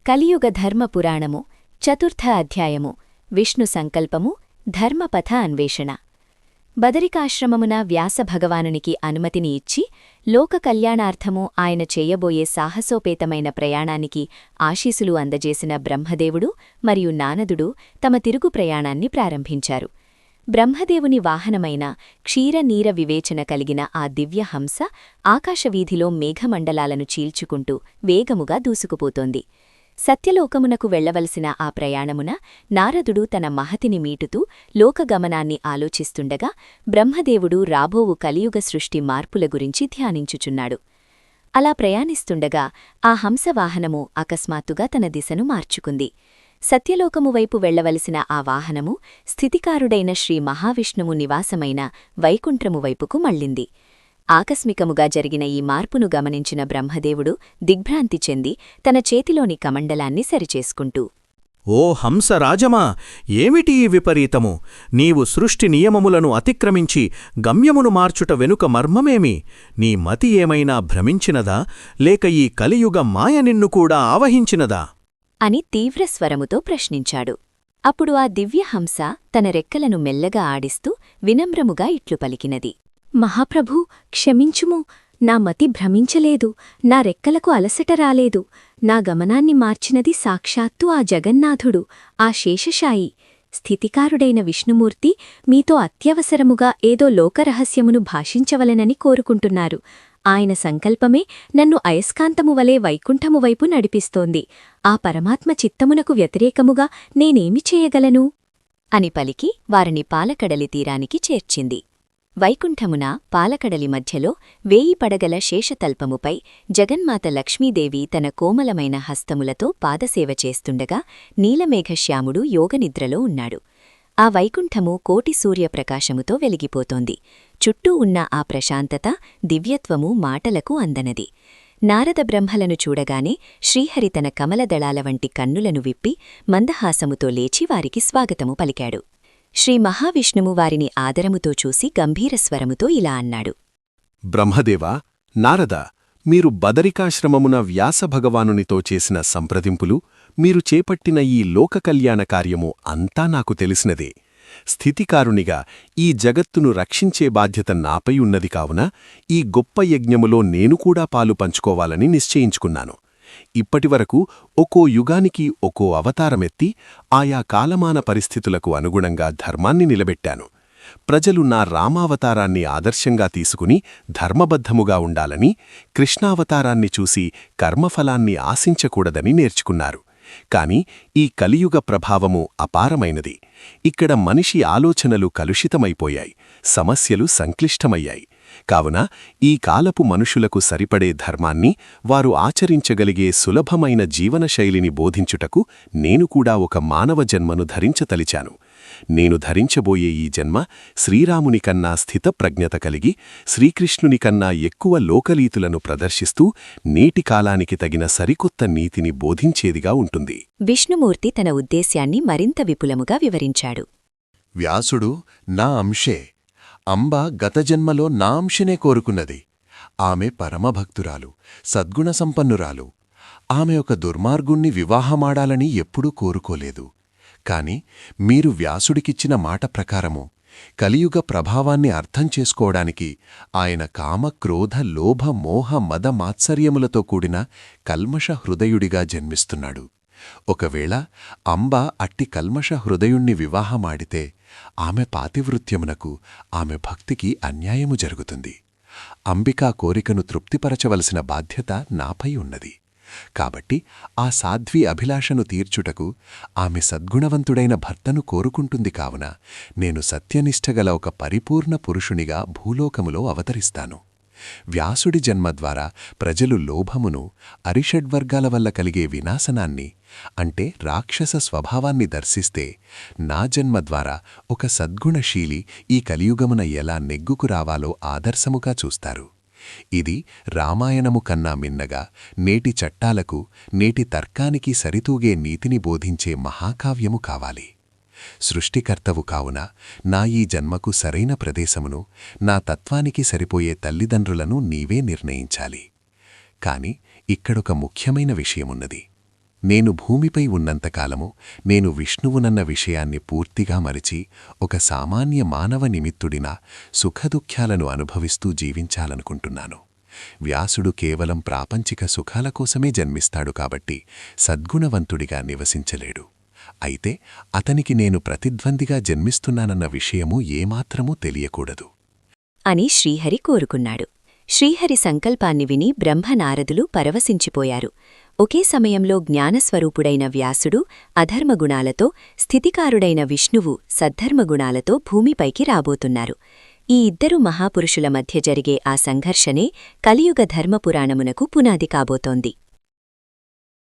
కలియుగ ధర్మపురాణము చతుర్థ అధ్యాయము విష్ణు సంకల్పము ధర్మపథ అన్వేషణ. బదరికాశ్రమమున వ్యాసభగవానునికి అనుమతిని ఇచ్చి లోక కళ్యాణార్థము ఆయన చేయబోయే సాహసోపేతమైన ప్రయాణానికి ఆశీసులు అందజేసిన బ్రహ్మదేవుడు మరియు నారదుడు తమ తిరుగు ప్రయాణాన్ని ప్రారంభించారు. బ్రహ్మదేవుని వాహనమైన క్షీరనీర వివేచన కలిగిన ఆ దివ్యహంస ఆకాశవీధిలో మేఘమండలాలను చీల్చుకుంటూ వేగముగా దూసుకుపోతోంది. సత్యలోకమునకు వెళ్లవలసిన ఆ ప్రయాణమున నారదుడు తన మహతిని మీటుతూ లోకగమనాన్ని ఆలోచిస్తుండగా బ్రహ్మదేవుడు రాబోవు కలియుగ సృష్టి మార్పుల గురించి ధ్యానించుచున్నాడు. అలా ప్రయాణిస్తుండగా ఆ హంసవాహనము అకస్మాత్తుగా తన దిశను మార్చుకుంది. సత్యలోకము వైపు వెళ్లవలసిన ఆ వాహనము స్థితికారుడైన శ్రీ మహావిష్ణువు నివాసమైన వైకుంఠము వైపుకు మళ్ళింది. ఆకస్మికముగా జరిగిన ఈ మార్పును గమనించిన బ్రహ్మదేవుడు దిగ్భ్రాంతి చెంది తన చేతిలోని కమండలాన్ని సరిచేసుకుంటూ, ఓ హంసరాజమా, ఏమిటి ఈ విపరీతము? నీవు సృష్టి నియమములను అతిక్రమించి గమ్యమును మార్చుట వెనుక మర్మమేమి? నీ మతి ఏమైనా భ్రమించినదా, లేక ఈ కలియుగ మాయ నిన్ను కూడా ఆవహించినదా? అని తీవ్రస్వరముతో ప్రశ్నించాడు. అప్పుడు ఆ దివ్యహంస తన రెక్కలను మెల్లగా ఆడిస్తూ వినమ్రముగా ఇట్లు పలికినది. మహాప్రభూ, క్షమించుము. నా మతి భ్రమించలేదు. నా రెక్కలకు అలసట రాలేదు. నా గమనాన్ని మార్చినది సాక్షాత్తు ఆ జగన్నాథుడు, ఆ శేషశాయి. స్థితికారుడైన విష్ణుమూర్తి మీతో అత్యవసరముగా ఏదో లోకరహస్యమును భాషించవలెనని కోరుకుంటున్నారు. ఆయన సంకల్పమే నన్ను అయస్కాంతము వలె వైకుంఠము వైపు నడిపిస్తోంది. ఆ పరమాత్మ చిత్తమునకు వ్యతిరేకముగా నేనేమి చేయగలను? అని పలికి వారిని పాలకడలి తీరానికి చేర్చింది. వైకుంఠమున పాలకడలి మధ్యలో 1000 పడగల శేషతల్పముపై జగన్మాత లక్ష్మీదేవి తన కోమలమైన హస్తములతో పాదసేవ చేస్తుండగా నీలమేఘశ్యాముడు యోగనిద్రలో ఉన్నాడు. ఆ వైకుంఠము కోటి సూర్యప్రకాశముతో వెలిగిపోతోంది. చుట్టూ ఉన్న ఆ ప్రశాంతత, దివ్యత్వము మాటలకు అందనది. నారద బ్రహ్మలను చూడగానే శ్రీహరి తన కమలదళాల వంటి కన్నులను విప్పి మందహాసముతో లేచి వారికి స్వాగతము పలికాడు. శ్రీ మహావిష్ణువు వారిని ఆదరముతో చూసి గంభీరస్వరముతో ఇలా అన్నాడు. బ్రహ్మదేవా, నారద, మీరు బదరికాశ్రమమున వ్యాసభగవానునితో చేసిన సంప్రదింపులు, మీరు చేపట్టిన ఈ లోకకల్యాణ కార్యము అంతా నాకు తెలిసినదే. స్థితికారునిగా ఈ జగత్తును రక్షించే బాధ్యత నాపై ఉన్నది కావున ఈ గొప్ప యజ్ఞములో నేను కూడా పాలు పంచుకోవాలని నిశ్చయించుకున్నాను. ఇప్పటివరకు ఒక్కో యుగానికి ఒక్కో అవతారమెత్తి ఆయా కాలమాన పరిస్థితులకు అనుగుణంగా ధర్మాన్ని నిలబెట్టాను. ప్రజలు నా రామావతారాన్ని ఆదర్శంగా తీసుకుని ధర్మబద్ధముగా ఉండాలని, కృష్ణావతారాన్ని చూసి కర్మఫలాన్ని ఆశించకూడదని నేర్చుకున్నారు. కాని ఈ కలియుగ ప్రభావము అపారమైనది. ఇక్కడ మనిషి ఆలోచనలు కలుషితమైపోయాయి, సమస్యలు సంక్లిష్టమయ్యాయి. కావున ఈ కాలపు మనుషులకు సరిపడే ధర్మాన్ని, వారు ఆచరించగలిగే సులభమైన జీవనశైలిని బోధించుటకు నేను కూడా ఒక మానవ జన్మను ధరించతలిచాను. నేను ధరించబోయే ఈ జన్మ శ్రీరామునికన్నా స్థితప్రజ్ఞత కలిగి, శ్రీకృష్ణునికన్నా ఎక్కువ లోకలీతులను ప్రదర్శిస్తూ నేటి కాలానికి తగిన సరికొత్త నీతిని బోధించేదిగా ఉంటుంది. విష్ణుమూర్తి తన ఉద్దేశ్యాన్ని మరింత విపులముగా వివరించాడు. వ్యాసుడు నా అంశే. అంబ గత జన్మలో నా అంశనే కోరుకున్నది. ఆమె పరమభక్తురాలు, సద్గుణ సంపన్నురాలు. ఆమె ఒక దుర్మార్గుణ్ణి వివాహమాడాలని ఎప్పుడూ కోరుకోలేదు. కాని మీరు వ్యాసుడికిచ్చిన మాట ప్రకారము కలియుగ ప్రభావాన్ని అర్థం చేసుకోవడానికి ఆయన కామ, క్రోధ, లోభ, మోహ, మద, మాత్సర్యములతో కూడిన కల్మష హృదయుడిగా జన్మిస్తున్నాడు. ఒకవేళ అంబ అట్టి కల్మష హృదయుణ్ణి వివాహమాడితే ఆమె పాతివృత్యమునకు, ఆమె భక్తికి అన్యాయము జరుగుతుంది. అంబికా కోరికను తృప్తిపరచవలసిన బాధ్యత నాపై ఉన్నది. కాబట్టి ఆ సాధ్వి అభిలాషను తీర్చుటకు ఆమె సద్గుణవంతుడైన భర్తను కోరుకుంటుంది కావున నేను సత్యనిష్టగల ఒక పరిపూర్ణ పురుషునిగా భూలోకములో అవతరిస్తాను. వ్యాసుడి జన్మ ద్వారా ప్రజలు లోభమును, అరిషడ్వర్గాల వల్ల కలిగే వినాశనాన్ని, అంటే రాక్షస స్వభావాన్ని దర్శిస్తే, నా జన్మ ద్వారా ఒక సద్గుణశీలి ఈ కలియుగమున ఎలా నెగ్గుకు రావాలో ఆదర్శముగా చూస్తారు. ఇది రామాయణము కన్నా మిన్నగా నేటి చట్టాలకు, నేటి తర్కానికి సరితూగే నీతిని బోధించే మహాకావ్యము కావాలి. సృష్టికర్తవు కావున నా ఈ జన్మకు సరైన ప్రదేశమును, నా తత్వానికి సరిపోయే తల్లిదండ్రులను నీవే నిర్ణయించాలి. కాని ఇక్కడొక ముఖ్యమైన విషయమున్నది. నేను భూమిపై ఉన్నంతకాలము నేను విష్ణువునన్న విషయాన్ని పూర్తిగా మరిచి ఒక సామాన్య మానవ నిమిత్తుడిన సుఖదుఖ్యాలను అనుభవిస్తూ జీవించాలనుకుంటున్నాను. వ్యాసుడు కేవలం ప్రాపంచిక సుఖాల కోసమే జన్మిస్తాడు కాబట్టి సద్గుణవంతుడిగా నివసించలేడు. అయితే అతనికి నేను ప్రతిద్వందిగా జన్మిస్తున్నానన్న విషయము ఏమాత్రమూ తెలియకూడదు అని శ్రీహరి కోరుకున్నాడు. శ్రీహరి సంకల్పాన్ని విని బ్రహ్మనారదులు పరవశించిపోయారు. ఒకే సమయంలో జ్ఞానస్వరూపుడైన వ్యాసుడు అధర్మగుణాలతో, స్థితికారుడైన విష్ణువు సద్ధర్మగుణాలతో భూమిపైకి రాబోతున్నారు. ఈ ఇద్దరు మహాపురుషుల మధ్య జరిగే ఆ సంఘర్షణే కలియుగ ధర్మపురాణమునకు పునాది కాబోతోంది.